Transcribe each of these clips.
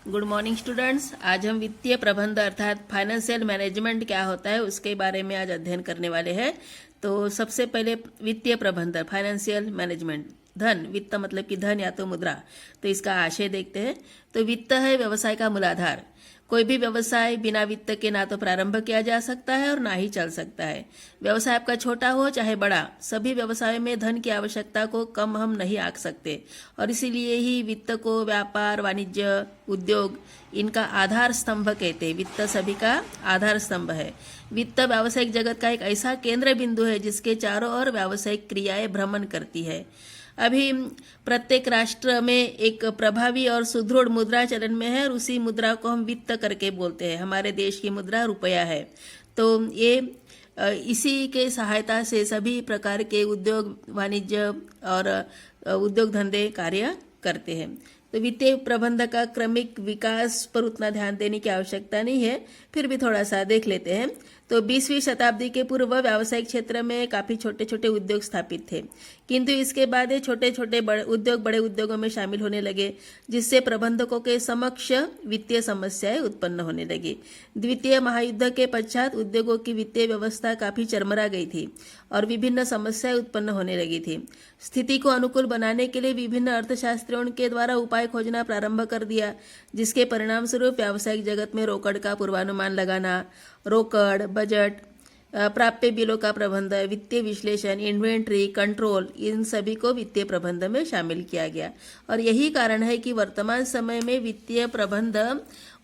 Good morning students. आज हम वित्तीय प्रबंध अर्थात फाइनेंशियल मैनेजमेंट क्या होता है उसके बारे में आज अध्ययन करने वाले हैं। तो सबसे पहले वित्तीय प्रबंध फाइनेंशियल मैनेजमेंट, धन, वित्त मतलब कि धन या तो मुद्रा, तो इसका आशय देखते हैं। तो वित्त है व्यवसाय का मूलाधार। कोई भी व्यवसाय बिना वित्त के ना तो प्रारंभ किया जा सकता है और ना ही चल सकता है। व्यवसाय आपका छोटा हो चाहे बड़ा, सभी व्यवसायों में धन की आवश्यकता को कम हम नहीं आंक सकते और इसीलिए ही वित्त को व्यापार, वाणिज्य, उद्योग इनका आधार स्तंभ कहते हैं। वित्त सभी का आधार स्तंभ है। वित्त व्यावसायिक जगत का एक ऐसा केंद्र बिंदु है जिसके चारों ओर व्यावसायिक क्रियाएं भ्रमण करती है। अभी प्रत्येक राष्ट्र में एक प्रभावी और सुदृढ़ मुद्रा चलन में है और उसी मुद्रा को हम वित्त करके बोलते हैं। हमारे देश की मुद्रा रुपया है। तो ये इसी के सहायता से सभी प्रकार के उद्योग, वाणिज्य और उद्योग धंधे कार्य करते हैं। तो वित्तीय प्रबंध का क्रमिक विकास पर उतना ध्यान देने की आवश्यकता नहीं है, फिर भी थोड़ा सा देख लेते हैं। तो 20वीं शताब्दी के पूर्व व्यावसायिक क्षेत्र में काफी छोटे छोटे उद्योग स्थापित थे, किंतु इसके बाद ये छोटे छोटे बड़े उद्योगों में शामिल होने लगे, जिससे प्रबंधकों के समक्ष वित्तीय समस्याएं उत्पन्न होने लगी। द्वितीय महायुद्ध के पश्चात उद्योगों की वित्तीय व्यवस्था काफी चरमरा गई थी और विभिन्न समस्याएं उत्पन्न होने लगी थी। स्थिति को अनुकूल बनाने के लिए विभिन्न अर्थशास्त्रियों के द्वारा उपाय खोजना प्रारंभ कर दिया, जिसके परिणाम स्वरूप व्यावसायिक जगत में रोकड़ का पूर्वानुमान लगाना, रोकड़, बजट, प्राप्य बिलों का प्रबंध, वित्तीय विश्लेषण, इन्वेंट्री कंट्रोल, इन सभी को वित्तीय प्रबंध में शामिल किया गया। और यही कारण है कि वर्तमान समय में वित्तीय प्रबंध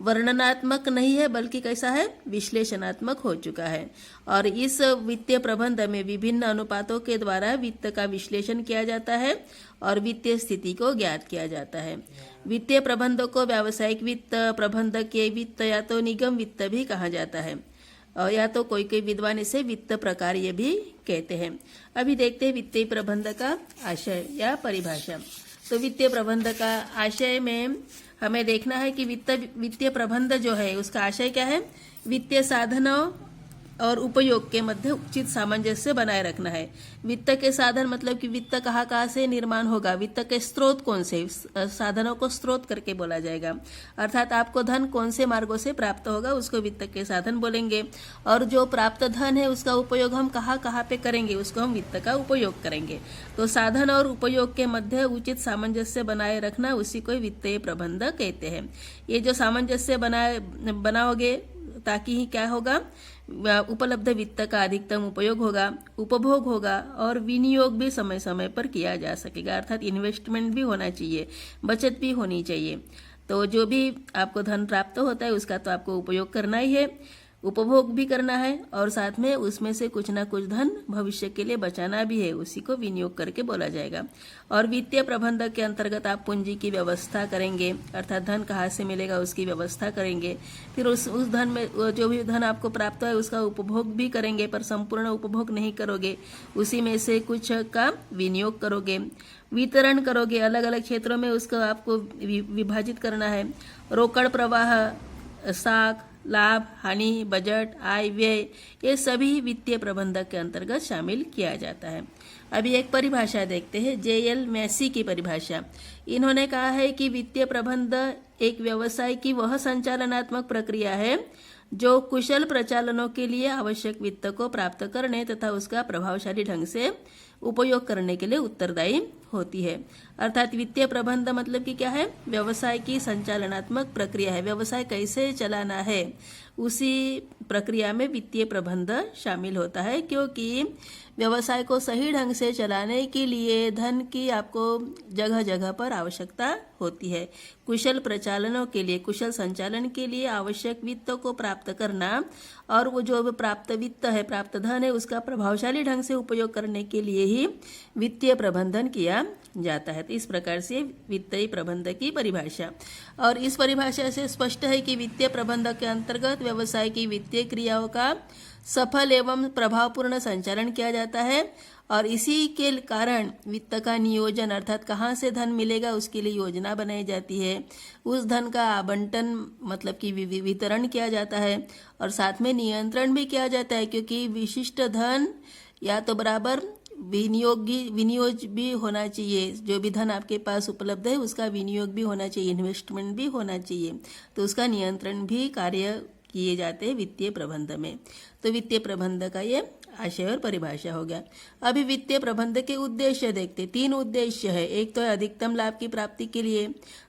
वर्णनात्मक नहीं है बल्कि कैसा है, विश्लेषणात्मक हो चुका है। और इस वित्तीय प्रबंध में विभिन्न अनुपातों के द्वारा वित्त का विश्लेषण किया जाता है और वित्तीय स्थिति को ज्ञात किया जाता है। वित्तीय प्रबंध को व्यावसायिक वित्त, प्रबंधकीय वित्त या तो निगम वित्त भी कहा जाता है, और या तो कोई कोई विद्वान इसे वित्त प्रकार ये भी कहते हैं। अभी देखते हैं वित्तीय प्रबंध का आशय या परिभाषा। तो वित्तीय प्रबंध का आशय में हमें देखना है कि वित्तीय प्रबंध जो है उसका आशय क्या है, वित्तीय साधनों और उपयोग के मध्य उचित सामंजस्य बनाए रखना है। वित्त के साधन मतलब कि वित्त कहाँ कहाँ से निर्माण होगा, वित्त के स्रोत कौन से, साधनों को स्रोत करके बोला जाएगा। अर्थात आपको धन कौन से मार्गों से प्राप्त होगा उसको वित्त के साधन बोलेंगे, और जो प्राप्त धन है उसका उपयोग हम कहाँ कहाँ पे करेंगे उसको हम वित्त का उपयोग करेंगे। तो साधन और उपयोग के मध्य उचित सामंजस्य बनाए रखना उसी को वित्तीय प्रबंध कहते हैं। ये जो सामंजस्य बनाओगे ताकि ही क्या होगा, उपलब्ध वित्त का अधिकतम उपयोग होगा, उपभोग होगा और विनियोग भी समय समय पर किया जा सकेगा। अर्थात इन्वेस्टमेंट भी होना चाहिए, बचत भी होनी चाहिए। तो जो भी आपको धन प्राप्त होता है उसका तो आपको उपयोग करना ही है, उपभोग भी करना है और साथ में उसमें से कुछ ना कुछ धन भविष्य के लिए बचाना भी है, उसी को विनियोग करके बोला जाएगा। और वित्तीय प्रबंधक के अंतर्गत आप पूंजी की व्यवस्था करेंगे, अर्थात धन कहाँ से मिलेगा उसकी व्यवस्था करेंगे। फिर उस धन में जो भी धन आपको प्राप्त है उसका उपभोग भी करेंगे, पर संपूर्ण उपभोग नहीं करोगे, उसी में से कुछ का विनियोग करोगे, वितरण करोगे, अलग अलग क्षेत्रों में उसको आपको विभाजित करना है। रोकड़ प्रवाह, साख, लाभ, हानि, बजट, आय, व्यय, ये सभी वित्तीय प्रबंधक के अंतर्गत शामिल किया जाता है। अभी एक परिभाषा देखते हैं, JL मैसी की परिभाषा। इन्होंने कहा है कि वित्तीय प्रबंध एक व्यवसाय की वह संचालनात्मक प्रक्रिया है जो कुशल प्रचालनों के लिए आवश्यक वित्त को प्राप्त करने तथा उसका प्रभावशाली ढंग से उपयोग करने के लिए उत्तरदायी होती है। अर्थात वित्तीय प्रबंध मतलब कि क्या है, व्यवसाय की संचालनात्मक प्रक्रिया है। व्यवसाय कैसे चलाना है उसी प्रक्रिया में वित्तीय प्रबंध शामिल होता है, क्योंकि व्यवसाय को सही ढंग से चलाने के लिए धन की आपको जगह जगह पर आवश्यकता होती है। कुशल प्रचालनों के लिए, कुशल संचालन के लिए आवश्यक वित्त को प्राप्त करना और वो जो प्राप्त वित्त है, प्राप्त धन है, उसका प्रभावशाली ढंग से उपयोग करने के लिए ही वित्तीय प्रबंधन किया जाता है। तो इस प्रकार से वित्तीय प्रबंध की परिभाषा, और इस परिभाषा से स्पष्ट है कि वित्तीय प्रबंधक के अंतर्गत व्यवसाय की वित्तीय क्रियाओं का सफल एवं प्रभावपूर्ण संचालन किया जाता है और इसी के कारण वित्त का नियोजन, अर्थात कहाँ से धन मिलेगा उसके लिए योजना बनाई जाती है। उस धन का आवंटन मतलब कि वितरण किया जाता है और साथ में नियंत्रण भी किया जाता है, क्योंकि विशिष्ट धन या तो बराबर विनियोग भी होना चाहिए। जो भी धन आपके पास उपलब्ध है उसका विनियोग भी होना चाहिए, इन्वेस्टमेंट भी होना चाहिए। तो उसका नियंत्रण भी कार्य किए जाते हैं वित्तीय प्रबंध में। तो वित्तीय प्रबंध का ये आशय और परिभाषा हो गया। अभी वित्तीय प्रबंध के उद्देश्य देखते। 3 उद्देश्य है। एक तो है अधिकतम लाभ की प्राप्ति के लिए,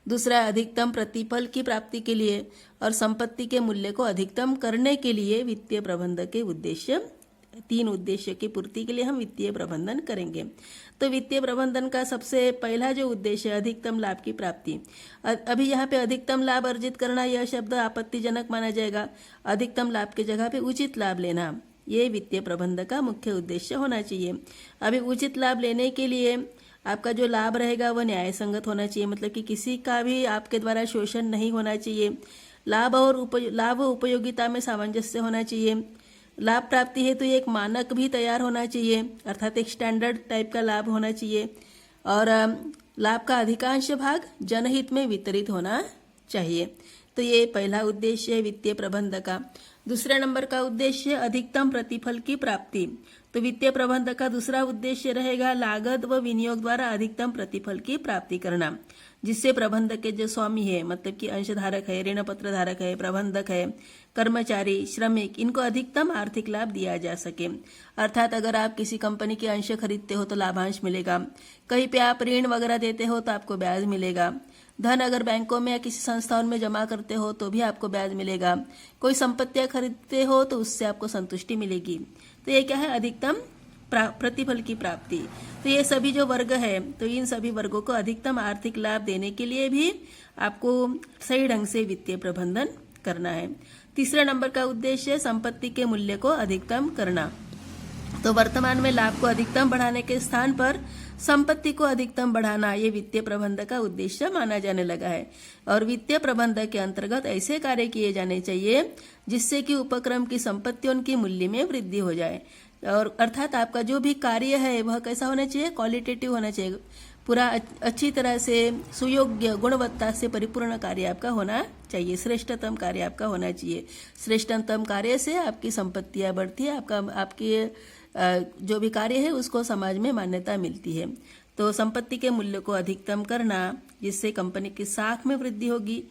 दूसरा अधिकतम प्रतिफल की प्राप्ति के लिए, और संपत्ति के मूल्य को अधिकतम करने के लिए वित्तीय प्रबंध के उद्देश्य, 3 उद्देश्य की पूर्ति के लिए हम वित्तीय प्रबंधन करेंगे। तो वित्तीय प्रबंधन का सबसे पहला जो उद्देश्य है अधिकतम लाभ की प्राप्ति। अभी यहाँ पे अधिकतम लाभ अर्जित करना यह शब्द आपत्तिजनक माना जाएगा। अधिकतम लाभ की जगह पे उचित लाभ लेना, ये वित्तीय प्रबंधन का मुख्य उद्देश्य होना चाहिए। अभी उचित लाभ लेने के लिए आपका जो लाभ रहेगा वह न्याय संगत होना चाहिए, मतलब कि किसी का भी आपके द्वारा शोषण नहीं होना चाहिए। लाभ और उपयोगिता में सामंजस्य होना चाहिए। लाभ प्राप्ति हेतु एक मानक भी तैयार होना चाहिए, अर्थात एक स्टैंडर्ड टाइप का लाभ होना चाहिए। और लाभ का अधिकांश भाग जनहित में वितरित होना चाहिए। तो ये पहला उद्देश्य है वित्तीय प्रबंध का। दूसरे नंबर का उद्देश्य अधिकतम प्रतिफल की प्राप्ति। तो वित्तीय प्रबंध का दूसरा उद्देश्य रहेगा लागत व विनियोग द्वारा अधिकतम प्रतिफल की प्राप्ति करना, जिससे प्रबंधक के जो स्वामी है, मतलब कि अंशधारक है, ऋण पत्र धारक है, प्रबंधक है, कर्मचारी, श्रमिक, इनको अधिकतम आर्थिक लाभ दिया जा सके। अर्थात अगर आप किसी कंपनी के अंश खरीदते हो तो लाभांश मिलेगा, कहीं पे आप ऋण वगैरह देते हो तो आपको ब्याज मिलेगा, धन अगर बैंकों में या किसी संस्थाओं में जमा करते हो तो भी आपको ब्याज मिलेगा, कोई संपत्तियां खरीदते हो तो उससे आपको संतुष्टि मिलेगी। तो ये क्या है, अधिकतम प्रतिफल की प्राप्ति। तो ये सभी जो वर्ग है, तो इन सभी वर्गों को अधिकतम आर्थिक लाभ देने के लिए भी आपको सही ढंग से वित्तीय प्रबंधन करना है। तीसरे नंबर का उद्देश्य संपत्ति के मूल्य को अधिकतम करना। तो वर्तमान में लाभ को अधिकतम बढ़ाने के स्थान पर संपत्ति को अधिकतम बढ़ाना, ये वित्तीय प्रबंधन का उद्देश्य माना जाने लगा है। और वित्तीय प्रबंधन के अंतर्गत ऐसे कार्य किए जाने चाहिए जिससे कि उपक्रम की संपत्तियों की मूल्य में वृद्धि हो जाए। और अर्थात आपका जो भी कार्य है वह कैसा होना चाहिए, क्वालिटेटिव होना चाहिए, पूरा अच्छी तरह से सुयोग्य गुणवत्ता से परिपूर्ण कार्य आपका होना चाहिए, श्रेष्ठतम कार्य आपका होना चाहिए। श्रेष्ठतम कार्य से आपकी संपत्तियां बढ़ती है, आपकी जो भी कार्य है उसको समाज में मान्यता मिलती है। तो संपत्ति के मूल्य को अधिकतम करना, जिससे कंपनी की साख में वृद्धि होगी,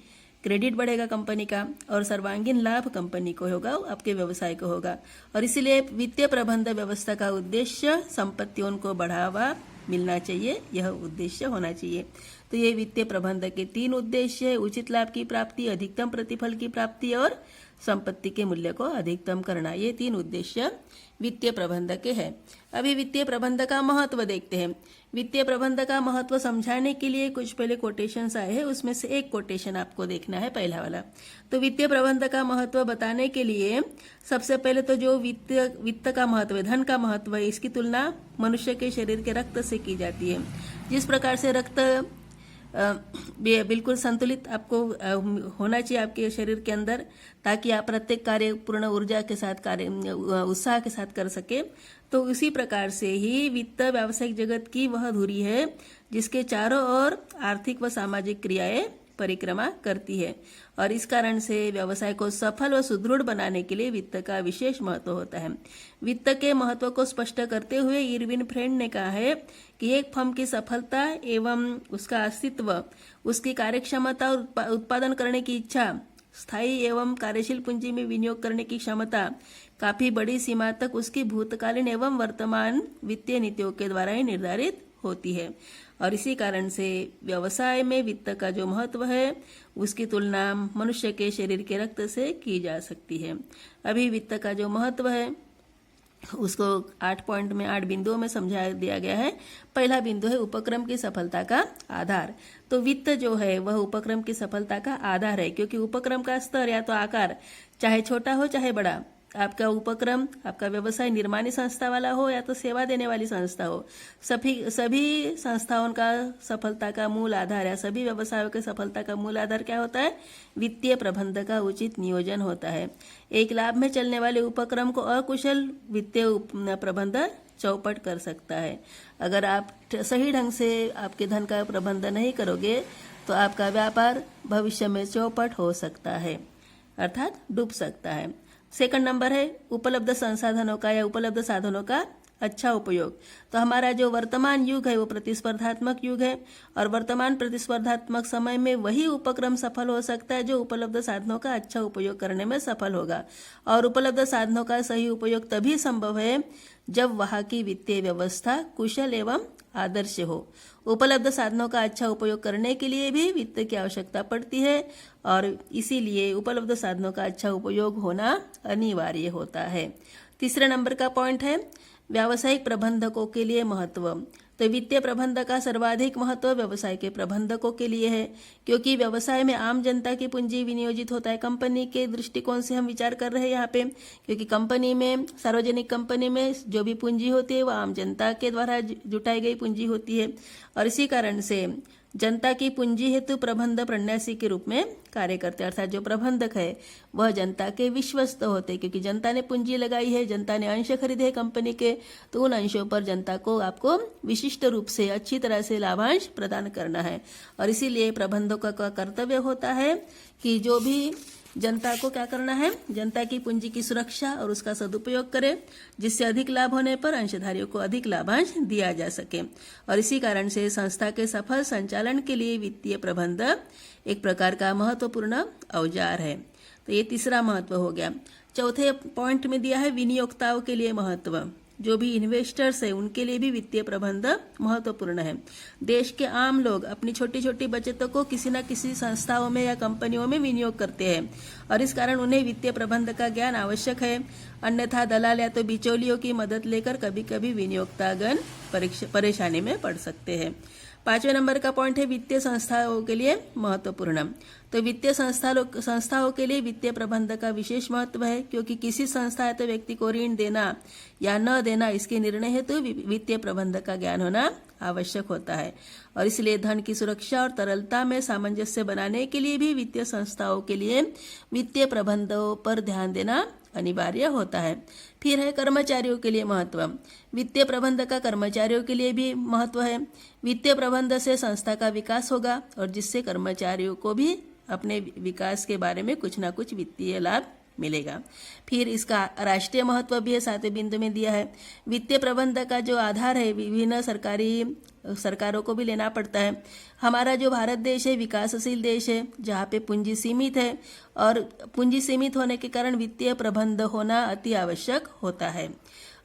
क्रेडिट बढ़ेगा कंपनी का, और सर्वांगीण लाभ कंपनी को होगा, आपके व्यवसाय को होगा। और इसीलिए वित्तीय प्रबंधन व्यवस्था का उद्देश्य संपत्तियों को बढ़ावा मिलना चाहिए, यह उद्देश्य होना चाहिए। तो ये वित्तीय प्रबंधन के 3 उद्देश्य है, उचित लाभ की प्राप्ति, अधिकतम प्रतिफल की प्राप्ति और संपत्ति के मूल्य को अधिकतम करना। ये 3 उद्देश्य वित्तीय प्रबंधन के हैं। अभी वित्तीय प्रबंधन का महत्व देखते हैं। वित्तीय प्रबंधन का महत्व समझाने के लिए कुछ पहले कोटेशंस आए हैं, उसमें से एक कोटेशन आपको देखना है, पहला वाला। तो वित्तीय प्रबंधन का महत्व बताने के लिए सबसे पहले तो जो वित्त का महत्व है, धन का महत्व है, इसकी तुलना मनुष्य के शरीर के रक्त से की जाती है। जिस प्रकार से रक्त बिल्कुल संतुलित आपको होना चाहिए आपके शरीर के अंदर, ताकि आप प्रत्येक कार्य पूर्ण ऊर्जा के साथ उत्साह के साथ कर सके। तो उसी प्रकार से ही वित्त व्यावसायिक जगत की वह धुरी है जिसके चारों ओर आर्थिक व सामाजिक क्रियाएं परिक्रमा करती है। और इस कारण से व्यवसाय को सफल व सुदृढ़ बनाने के लिए वित्त का विशेष महत्व होता है। वित्त के महत्व को स्पष्ट करते हुए इरविन फ्रेंड ने कहा है कि एक फर्म की सफलता एवं उसका अस्तित्व, उसकी कार्यक्षमता और उत्पादन करने की इच्छा, स्थायी एवं कार्यशील पूंजी में विनियोग करने की क्षमता काफी बड़ी सीमा तक उसकी भूतकालीन एवं वर्तमान वित्तीय नीतियों के द्वारा ही निर्धारित होती है। और इसी कारण से व्यवसाय में वित्त का जो महत्व है उसकी तुलना मनुष्य के शरीर के रक्त से की जा सकती है। अभी वित्त का जो महत्व है उसको 8 पॉइंट में 8 बिंदुओं में समझा दिया गया है। पहला बिंदु है उपक्रम की सफलता का आधार। तो वित्त जो है वह उपक्रम की सफलता का आधार है, क्योंकि उपक्रम का स्तर या तो आकार चाहे छोटा हो चाहे बड़ा, आपका उपक्रम, आपका व्यवसाय निर्माणी संस्था वाला हो या तो सेवा देने वाली संस्था हो, सभी संस्थाओं का सफलता का मूल आधार या सभी व्यवसायों के सफलता का मूल आधार क्या होता है, वित्तीय प्रबंधन का उचित नियोजन होता है। एक लाभ में चलने वाले उपक्रम को अकुशल वित्तीय प्रबंधन चौपट कर सकता है। अगर आप सही ढंग से आपके धन का प्रबंधन नहीं करोगे तो आपका व्यापार भविष्य में चौपट हो सकता है, अर्थात डूब सकता है। सेकंड नंबर है उपलब्ध संसाधनों का या उपलब्ध साधनों का अच्छा उपयोग। तो हमारा जो वर्तमान युग है वो प्रतिस्पर्धात्मक युग है और वर्तमान प्रतिस्पर्धात्मक समय में वही उपक्रम सफल हो सकता है जो उपलब्ध साधनों का अच्छा उपयोग करने में सफल होगा। और उपलब्ध साधनों का सही उपयोग तभी संभव है जब वहाँ की वित्तीय व्यवस्था कुशल एवं आदर्श हो। उपलब्ध साधनों का अच्छा उपयोग करने के लिए भी वित्त की आवश्यकता पड़ती है और इसीलिए उपलब्ध साधनों का अच्छा उपयोग होना अनिवार्य होता है। तीसरे नंबर का पॉइंट है व्यावसायिक प्रबंधकों के लिए महत्व। तो वित्तीय प्रबंधक का सर्वाधिक महत्व व्यवसाय के प्रबंधकों के लिए है, क्योंकि व्यवसाय में आम जनता की पूंजी विनियोजित होता है। कंपनी के दृष्टिकोण से हम विचार कर रहे हैं यहाँ पे, क्योंकि कंपनी में, सार्वजनिक कंपनी में जो भी पूंजी होती है वह आम जनता के द्वारा जुटाई गई पूंजी होती है और इसी कारण से जनता की पूंजी हेतु प्रबंध प्रन्यासी के रूप में कार्य करते हैं। अर्थात जो प्रबंधक है वह जनता के विश्वस्त होते हैं, क्योंकि जनता ने पूंजी लगाई है, जनता ने अंश खरीदे हैं कंपनी के, तो उन अंशों पर जनता को आपको विशिष्ट रूप से अच्छी तरह से लाभांश प्रदान करना है। और इसीलिए प्रबंधकों का कर्तव्य होता है कि जो भी जनता को क्या करना है, जनता की पूंजी की सुरक्षा और उसका सदुपयोग करे, जिससे अधिक लाभ होने पर अंशधारियों को अधिक लाभांश दिया जा सके। और इसी कारण से संस्था के सफल संचालन के लिए वित्तीय प्रबंधक एक प्रकार का महत्वपूर्ण औजार है। तो ये तीसरा महत्व हो गया। चौथे पॉइंट में दिया है विनियोक्ताओं के लिए महत्व। जो भी इन्वेस्टर्स है उनके लिए भी वित्तीय प्रबंधक महत्वपूर्ण है। देश के आम लोग अपनी छोटी छोटी बचतों को किसी न किसी संस्थाओं में या कंपनियों में विनियोग करते हैं और इस कारण उन्हें वित्तीय प्रबंधक का ज्ञान आवश्यक है। अन्यथा दलाल या तो बिचौलियों की मदद लेकर कभी कभी विनियोक्तागण परेशानी में पड़ सकते हैं। पांचवें नंबर का पॉइंट है वित्तीय संस्थाओं के लिए महत्वपूर्ण। तो वित्तीय संस्थाओं के लिए वित्तीय प्रबंधक का विशेष महत्व है, क्योंकि किसी संस्था या तो व्यक्ति को ऋण देना या न देना इसके निर्णय हेतु वित्तीय प्रबंधक का ज्ञान होना आवश्यक होता है। और इसलिए धन की सुरक्षा और तरलता में सामंजस्य बनाने के लिए भी वित्तीय संस्थाओं के लिए वित्तीय प्रबंधों पर ध्यान देना अनिवार्य होता है। फिर है कर्मचारियों के लिए महत्व। वित्तीय प्रबंधक का कर्मचारियों के लिए भी महत्व है। वित्तीय प्रबंध से संस्था का विकास होगा और जिससे कर्मचारियों को भी अपने विकास के बारे में कुछ ना कुछ वित्तीय लाभ मिलेगा। फिर इसका राष्ट्रीय महत्व भी है, 7वें बिंदु में दिया है। वित्तीय प्रबंधक का जो आधार है विभिन्न सरकारों को भी लेना पड़ता है। हमारा जो भारत देश है विकासशील देश है, जहाँ पे पूंजी सीमित है और पूंजी सीमित होने के कारण वित्तीय प्रबंध होना अति आवश्यक होता है।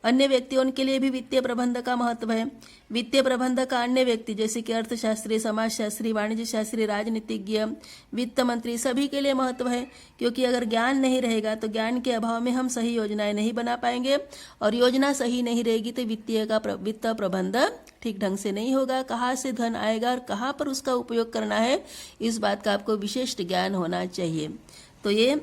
अन्य व्यक्तियों के लिए भी वित्तीय प्रबंध का महत्व है। वित्तीय प्रबंधक का अन्य व्यक्ति जैसे कि अर्थशास्त्री, समाजशास्त्री, वाणिज्य शास्त्री, राजनीतिज्ञ, वित्त मंत्री सभी के लिए महत्व है, क्योंकि अगर ज्ञान नहीं रहेगा तो ज्ञान के अभाव में हम सही योजनाएं नहीं बना पाएंगे और योजना सही नहीं रहेगी तो वित्त प्रबंध ठीक ढंग से नहीं होगा। कहाँ से धन आएगा और कहाँ पर उसका उपयोग करना है, इस बात का आपको विशिष्ट ज्ञान होना चाहिए। तो ये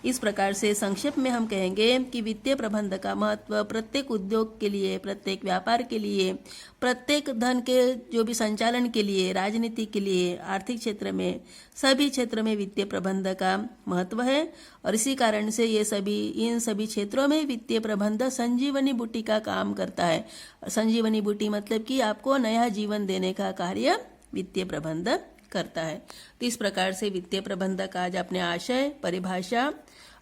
इस प्रकार से संक्षेप में हम कहेंगे कि वित्तीय प्रबंध का महत्व प्रत्येक उद्योग के लिए, प्रत्येक व्यापार के लिए, प्रत्येक धन के जो भी संचालन के लिए, राजनीति के लिए, आर्थिक क्षेत्र में, सभी क्षेत्र में वित्तीय प्रबंध का महत्व है। और इसी कारण से इन सभी क्षेत्रों में वित्तीय प्रबंध संजीवनी बूटी का काम करता है। संजीवनी बूटी मतलब कि आपको नया जीवन देने का कार्य वित्तीय प्रबंध करता है। तो इस प्रकार से वित्तीय प्रबंधक का आज अपने आशय, परिभाषा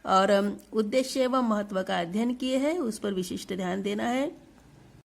और उद्देश्य एवं महत्व का अध्ययन किए हैं, उस पर विशिष्ट ध्यान देना है।